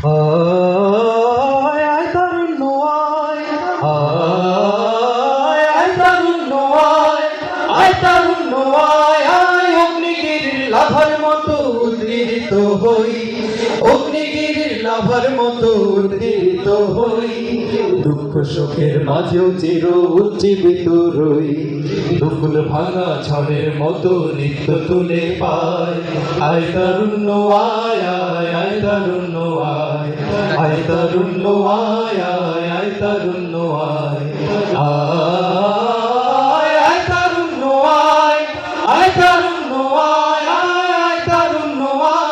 আয় আয় তারুণ্য আয়, আয় আয় তারুণ্য আয়, আয় তারুণ্য আয়, আয় অগ্নিগিরির লাভার মতো উদ্গীরিত হই, অগ্নিগিরির লাভার মতো উদ্গীরিত হই। দুঃখ সুখের মাঝেও চির উজ্জীবিত রই, দুকুল ভাঙা ঝড়ের মতো নিত্য তুলে পাই। আয় তারুণ্য আয়, আয় আয় তারুণ্য আয়, আয় তারুণ্য আয়, আয় আয় তারুণ্য আয়, আয় আয় তারুণ্য আয়, আয় তারুণ্য আয়, আয় আয় তারুণ্য আয়।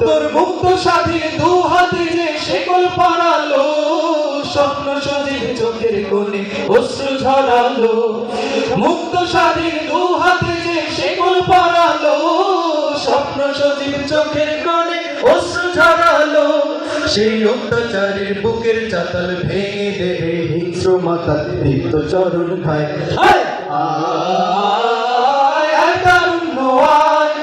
তোর মুক্ত স্বাধীন দু হাতে যে শেকল পরালো, স্বপ্ন সজীব চোখের কোণে অশ্রু ঝরালো। মুক্ত স্বাধীন দু হাতে যে শেকল পরালো, স্বপ্ন সজীব চোখের কোণে অশ্রু ঝরালো। সেই অত্যাচারের বুকের চাতাল ভেঙে দেবে হিংস্র মাতাল দীপ্ত চরণ খায়। আয় আয় তারুণ্য আয়,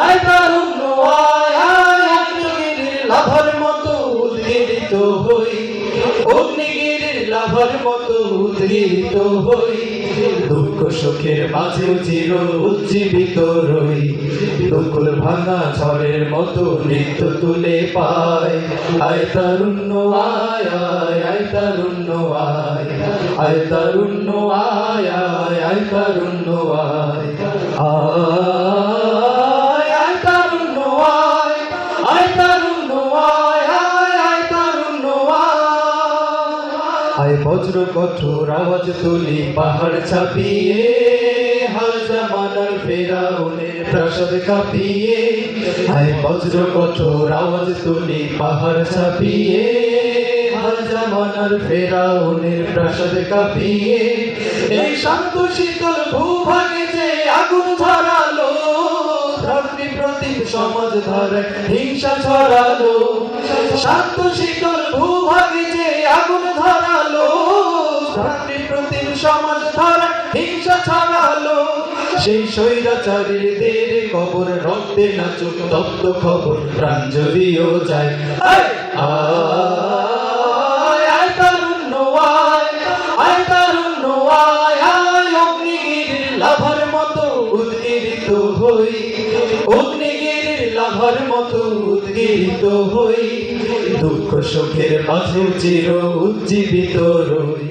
আয় তারুণ্য আয়, আয় অগ্নিগিরির লাভার মতো উদ্গীরিত হই, অগ্নিগিরির লাভার মতো উদ্গীরিত হই। দুঃখ সুখের মাঝেও চির উজ্জীবিত রই, দুকুল ভাঙা ঝড়ের মতো নৃত্য তুলে পাই। আয় তারুণ্য আয়, আয় আয় তারুণ্য আয়, আয় তারুণ্য আয়, আয় আয় তারুণ্য আয়, আয় আয় তারুণ্য আয়, আয় তারুণ্য আয়, আয় আয় তারুণ্য আয়। আয় বজ্র কঠোর আওয়াজ তুলি পাহাড় ছাপিয়ে, হাল জামানার ফেরাউনের প্রাসাদ কাঁপিয়ে। আয় বজ্র কঠোর আওয়াজ তুলি পাহাড় ছাপিয়ে, হাল জামানার ফেরাউনের প্রাসাদ কাঁপিয়ে। এই শান্ত শীতল ভূভাগে যে আগুন ধরালো, ধর্মী প্রতীক সমাজ ধারায় হিংসা ছড়ালো। শান্ত শীতল ভূভাগে যে আগুন ধরালো, ধর্মী প্রতীক সমাজ ধারায় হিংসা ছড়ালো। সেই স্বৈরাচারীর দের কবর রক্তে নাচুক তপ্ত খবর প্রাণ যদিও যায়। আয় আয় তারুণ্য আয়, আয় তারুণ্য আয়, আয় অগ্নিগিরির লাভার মতো উদ্গীরিত হই, অগ্নিগিরির লাভার মতো উদ্গীরিত হই। দুঃখ সুখের মাঝে চির উজ্জীবিত রই।